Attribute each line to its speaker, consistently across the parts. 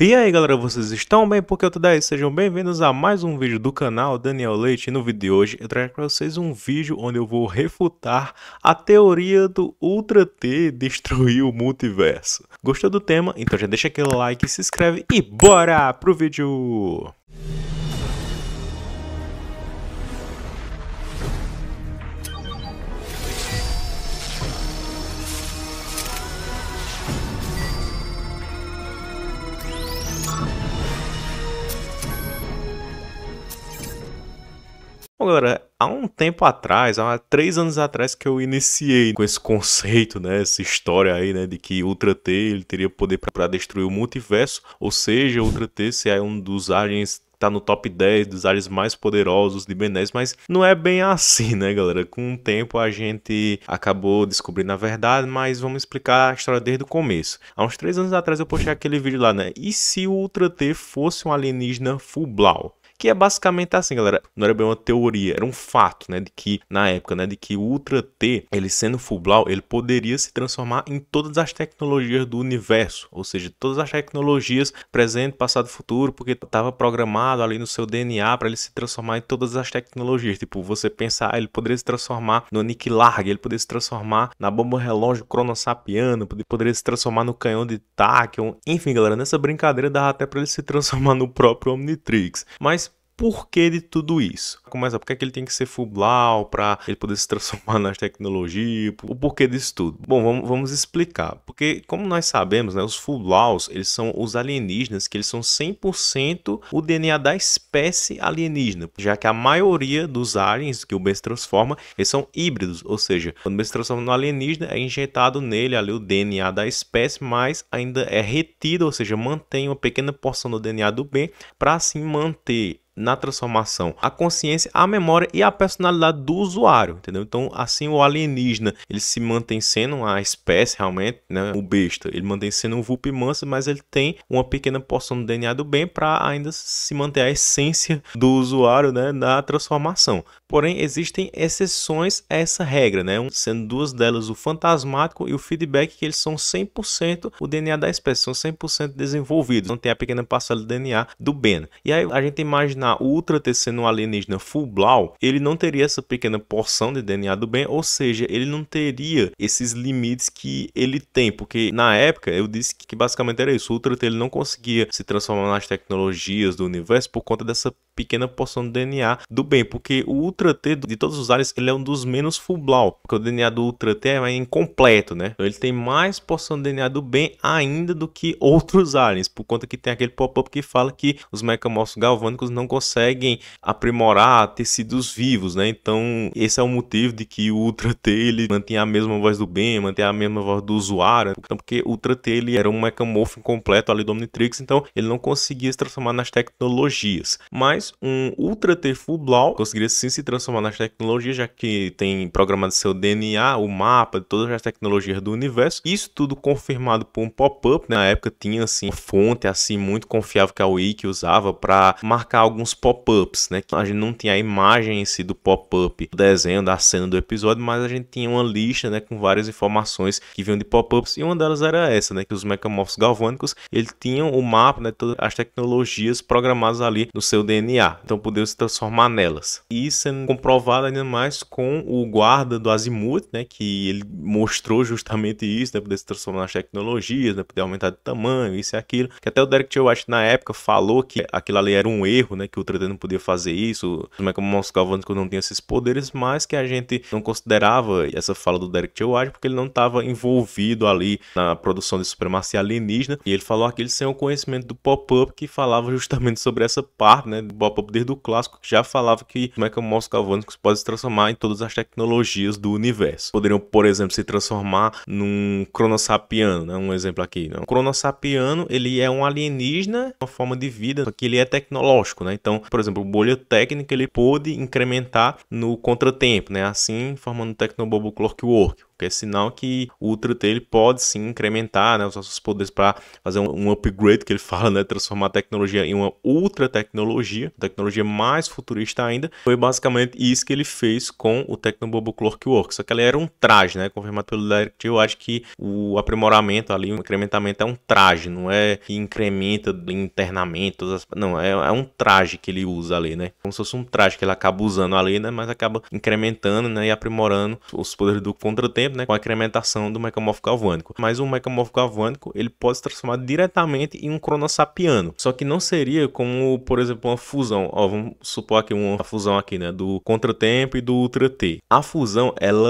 Speaker 1: E aí galera, vocês estão bem? Porque eu tô daí, sejam bem-vindos a mais um vídeo do canal Daniel Leite. E no vídeo de hoje eu trago para vocês um vídeo onde eu vou refutar a teoria do Ultra T destruir o multiverso. Gostou do tema? Então já deixa aquele like, se inscreve e bora pro vídeo! Bom, galera, há um tempo atrás, há 3 anos atrás que eu iniciei com esse conceito, né, essa história aí, né, de que Ultra T ele teria poder para destruir o multiverso, ou seja, Ultra T se é um dos aliens tá no top 10 dos aliens mais poderosos de Ben 10, mas não é bem assim, né, galera? Com o tempo a gente acabou descobrindo a verdade, mas vamos explicar a história desde o começo. Há uns 3 anos atrás eu postei aquele vídeo lá, né? E se o Ultra T fosse um alienígena Full-Blau? Que é basicamente assim, galera, não era bem uma teoria, era um fato, né, de que na época, né, de que o Ultra T, ele sendo Full-Blau, ele poderia se transformar em todas as tecnologias do universo, ou seja, todas as tecnologias presente, passado, futuro, porque estava programado ali no seu DNA para ele se transformar em todas as tecnologias. Tipo, você pensar, ele poderia se transformar no Aniquilarg, ele poderia se transformar na bomba relógio cronossapiana, poderia se transformar no canhão de Tachyon, enfim, galera, nessa brincadeira dava até para ele se transformar no próprio Omnitrix, mas por que de tudo isso? Começa, por que ele tem que ser Full-Blau para ele poder se transformar nas tecnologias? O porquê disso tudo? Bom, vamos explicar. Porque, como nós sabemos, né, os Full-Blaus, eles são os alienígenas que eles são 100% o DNA da espécie alienígena, já que a maioria dos aliens que o Ben se transforma, eles são híbridos, ou seja, quando o Ben se transforma no alienígena, é injetado nele ali o DNA da espécie, mas ainda é retido, ou seja, mantém uma pequena porção do DNA do Ben para assim manter na transformação a consciência, a memória e a personalidade do usuário, entendeu? Então, assim, o alienígena, ele se mantém sendo uma espécie realmente, né? O besta, ele mantém sendo um vulpes manso, mas ele tem uma pequena porção do DNA do bem para ainda se manter a essência do usuário, né? Na transformação. Porém, existem exceções a essa regra, né? Sendo duas delas o fantasmático e o feedback, que eles são 100% o DNA da espécie, são 100% desenvolvidos, não tem a pequena parcela do DNA do Ben. E aí a gente imagina o Ultra T sendo um alienígena Full-Blau, ele não teria essa pequena porção de DNA do Ben, ou seja, ele não teria esses limites que ele tem, porque na época eu disse que basicamente era isso, o Ultra T ele não conseguia se transformar nas tecnologias do universo por conta dessa pequena porção do DNA do Ben, porque o Ultra T de todos os aliens, ele é um dos menos Full-Blau, porque o DNA do Ultra T é incompleto, né? Então, ele tem mais porção do DNA do Ben ainda do que outros aliens, por conta que tem aquele pop-up que fala que os mecamorfos galvânicos não conseguem aprimorar tecidos vivos, né? Então, esse é o motivo de que o Ultra T ele mantém a mesma voz do Ben, mantém a mesma voz do usuário, então, porque o Ultra T ele era um mecamorfo incompleto ali do Omnitrix, então ele não conseguia se transformar nas tecnologias. Mas um Ultra T Full-Blau conseguiria sim se transformar nas tecnologias, já que tem programado seu DNA, o mapa de todas as tecnologias do universo. Isso tudo confirmado por um pop-up, né? Na época tinha assim fonte assim muito confiável que a Wiki usava para marcar alguns pop-ups, né? A gente não tinha a imagem em si do pop-up, do desenho, da cena do episódio, mas a gente tinha uma lista, né, com várias informações que vinham de pop-ups, e uma delas era essa, né, que os mecamorfos galvânicos, eles tinham o mapa, né, todas as tecnologias programadas ali no seu DNA, então podiam se transformar nelas. E sendo comprovado ainda mais com o guarda do Azimuth, né, que ele mostrou justamente isso, né, poder se transformar nas tecnologias, né, poder aumentar de tamanho, isso e aquilo, que até o Derek T. White na época falou que aquilo ali era um erro, né, que o Ultra T não podia fazer isso, os mecamorfos galvânicos não tinham esses poderes, mas que a gente não considerava essa fala do Derek T. White porque ele não estava envolvido ali na produção de supremacia alienígena, e ele falou aquilo sem o conhecimento do pop-up que falava justamente sobre essa parte, né, do pop-up desde o clássico, que já falava que os mecamorfos galvânicos podem se transformar em todas as tecnologias do universo. Poderiam, por exemplo, se transformar num cronossapiano, né, um exemplo aqui, né? O cronossapiano, ele é um alienígena, uma forma de vida, só que ele é tecnológico, né? Então, por exemplo, o bolha técnica ele pôde incrementar no contratempo, né? Assim, formando o Tecnobobo Clockwork. que é sinal que o Ultra T ele pode sim incrementar, né, os nossos poderes para fazer um upgrade, que ele fala, né, transformar a tecnologia em uma ultra tecnologia mais futurista ainda. Foi basicamente isso que ele fez com o Tecnobobo Clockwork, só que ele era um traje, né, confirmado pelo Direct. Eu acho que o aprimoramento ali, o incrementamento é um traje, não é que incrementa internamente não, é um traje que ele usa ali, né, como se fosse um traje que ele acaba usando ali, né, mas acaba incrementando, né, e aprimorando os poderes do contratempo, né, com a incrementação do Mechamorph galvânico. Mas o Mechamorph galvânico ele pode se transformar diretamente em um Cronossapiano, só que não seria como, por exemplo, uma fusão. Ó, vamos supor aqui uma fusão aqui, né, do contratempo e do Ultra T. A fusão ela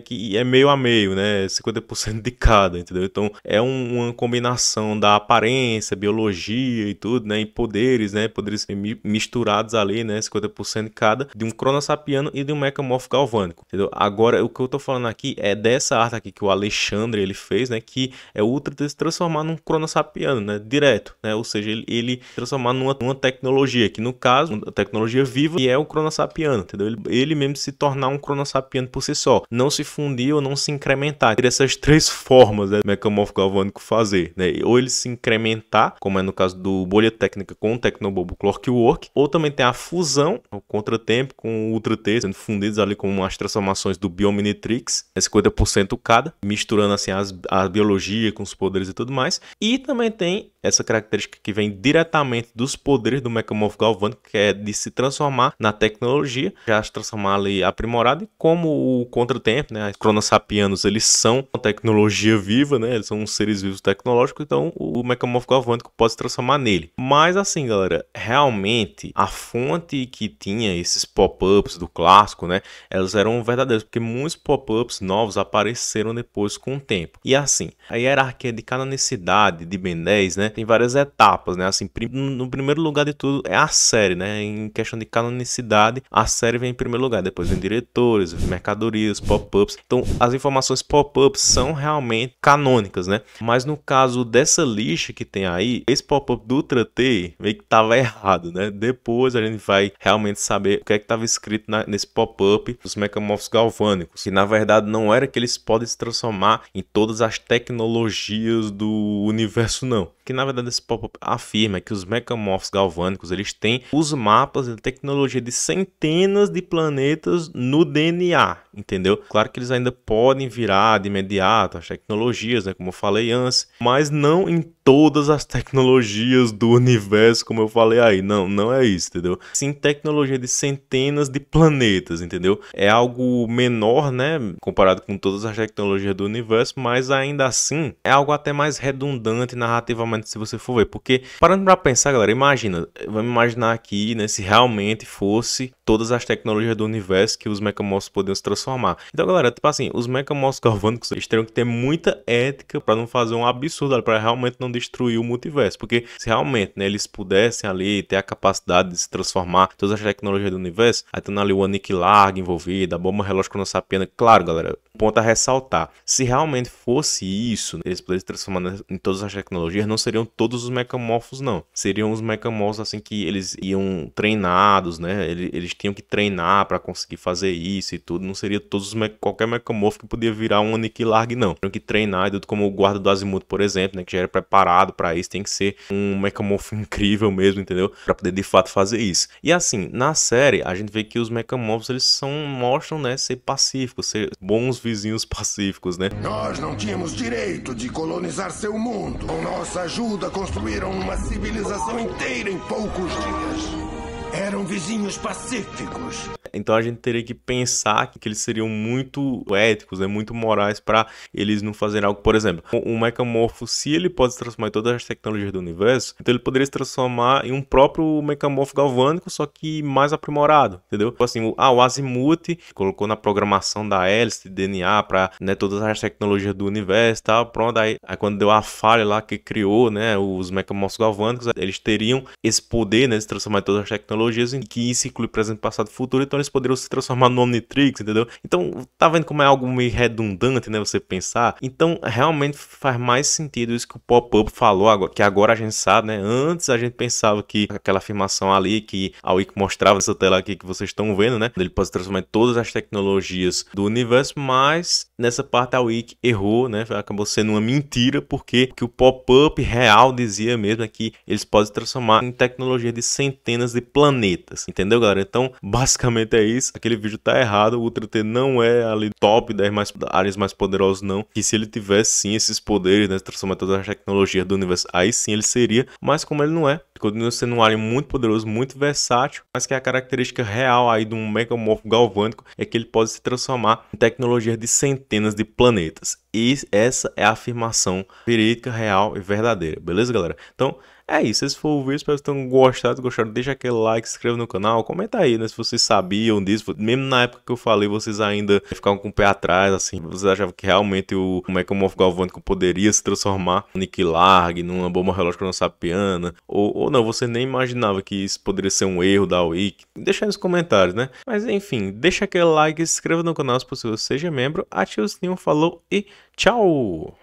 Speaker 1: que é meio a meio, né, 50% de cada, entendeu? Então é uma combinação da aparência, biologia e tudo, né, e poderes, né, poderes misturados ali, né, 50% de cada, de um Cronossapiano e de um Mechamorph galvânico, entendeu? Agora o que eu tô falando aqui é dessa arte aqui que o Alexandre ele fez, né, que é o Ultra T se transformar num Cronossapiano, né, direto, né, ou seja, ele transformar numa tecnologia, que no caso, uma tecnologia viva, e é o Cronossapiano, entendeu? Ele mesmo se tornar um Cronossapiano por si só, não se fundir ou não se incrementar. Teria essas três formas, né, do Mechamorph galvânico fazer, né, ou ele se incrementar, como é no caso do Bolha Técnica com o Tecnobobo Clockwork, ou também tem a fusão, o contratempo com o Ultra T, sendo fundidos ali com as transformações do Biominitrix, 50% cada, misturando assim a biologia com os poderes e tudo mais. E também tem essa característica que vem diretamente dos poderes do Mechamorph galvânico, que é de se transformar na tecnologia, já se transformar ali aprimorado, e como o contratempo, né, os Cronossapianos, eles são uma tecnologia viva, né, eles são seres vivos tecnológicos, então o Mechamorph galvânico pode se transformar nele. Mas assim, galera, realmente a fonte que tinha esses pop-ups do clássico, né, elas eram verdadeiras, porque muitos pop-ups novos apareceram depois com o tempo. E assim, a hierarquia de canonicidade de Ben 10, né, tem várias etapas, né, assim, no primeiro lugar de tudo é a série, né, em questão de canonicidade, a série vem em primeiro lugar, depois vem diretores, mercadorias, pop-ups. Então, as informações pop-ups são realmente canônicas, né, mas no caso dessa lista que tem aí, esse pop-up do Ultra T meio que tava errado, né, depois a gente vai realmente saber o que é que estava escrito nesse pop-up dos Mechamorphs galvânicos, que na verdade não era que eles podem se transformar em todas as tecnologias do universo, não. Que na verdade esse pop-up afirma que os Mechamorphs galvânicos eles têm os mapas de tecnologia de centenas de planetas no DNA, entendeu? Claro que eles ainda podem virar de imediato as tecnologias, né, como eu falei antes, mas não em todas as tecnologias do universo, como eu falei aí. Não é isso, entendeu? Sim, tecnologia de centenas de planetas, entendeu? É algo menor, né, comparado com todas as tecnologias do universo, mas ainda assim é algo até mais redundante narrativamente, se você for ver, porque parando pra pensar, galera, imagina, vamos imaginar aqui, né, se realmente fosse todas as tecnologias do universo que os Mechamorphs poderiam se transformar. Então, galera, tipo assim, os Mechamorphs galvânicos, eles teriam que ter muita ética para não fazer um absurdo, para realmente não destruir o multiverso, porque se realmente, né, eles pudessem ali ter a capacidade de se transformar todas as tecnologias do universo, aí tendo ali o Aniquilarg envolvido, a bomba relógio Cronossapiana, claro, galera, ponto a ressaltar, se realmente fosse isso, eles pudessem se transformar em todas as tecnologias, não seriam todos os Mechamorphos, não, seriam os Mechamorphos assim que eles iam treinados, né, eles tinham que treinar para conseguir fazer isso e tudo, não seria todos qualquer Mechamorph que podia virar um Aniquilarg, não, tinham que treinar, como o guarda do Azimuth, por exemplo, né, que já era preparado para isso, tem que ser um Mechamorph incrível mesmo, entendeu, para poder de fato fazer isso. E assim, na série, a gente vê que os Mechamorphs, eles mostram, né, ser pacíficos, ser bons vizinhos pacíficos, né.
Speaker 2: Nós não tínhamos direito de colonizar seu mundo. Com nossa ajuda, construíram uma civilização inteira em poucos dias. Eram vizinhos pacíficos.
Speaker 1: Então a gente teria que pensar que eles seriam muito éticos, né, muito morais para eles não fazerem algo. Por exemplo, um Mechamorpho, se ele pode se transformar em todas as tecnologias do universo, então ele poderia se transformar em um próprio Mechamorpho galvânico, só que mais aprimorado, entendeu? Assim, o Azimuth colocou na programação da hélice de DNA para, né, todas as tecnologias do universo e tal, pronto, aí quando deu a falha lá que criou, né, os Mechamorphos galvânicos, eles teriam esse poder, né, de se transformar em todas as tecnologias, em que isso inclui presente, passado e futuro, então então eles poderiam se transformar no Omnitrix, entendeu? Então, tá vendo como é algo meio redundante, né, você pensar? Então, realmente faz mais sentido isso que o Pop-Up falou, agora, que agora a gente sabe, né? Antes a gente pensava que aquela afirmação ali que a Wiki mostrava nessa tela aqui que vocês estão vendo, né? Ele pode se transformar em todas as tecnologias do universo, mas nessa parte a Wiki errou, né? Acabou sendo uma mentira, porque o Pop-Up real dizia mesmo é que eles podem se transformar em tecnologia de centenas de planetas, entendeu, galera? Então, basicamente é isso. Aquele vídeo tá errado, o Ultra T não é ali top 10 áreas mais poderosas, não. Que se ele tivesse sim esses poderes, né? Transformar todas as tecnologias do universo, aí sim ele seria, mas como ele não é, continua sendo um alien muito poderoso, muito versátil, mas que a característica real aí de um Mechamorfo galvânico é que ele pode se transformar em tecnologia de centenas de planetas. E essa é a afirmação verídica, real e verdadeira, beleza, galera? Então, é isso, esse foi o vídeo, espero que vocês tenham gostado, deixa aquele like, se inscreva no canal, comenta aí, né, se vocês sabiam disso, mesmo na época que eu falei, vocês ainda ficavam com o pé atrás, assim, vocês achavam que realmente o Mechamorfo galvânico poderia se transformar no Nick Larg, numa bomba relógio cronossapiana, ou não, você nem imaginava que isso poderia ser um erro da Wiki, deixa aí nos comentários, né, mas enfim, deixa aquele like, se inscreva no canal se possível, seja membro, ative o sininho, falou e tchau!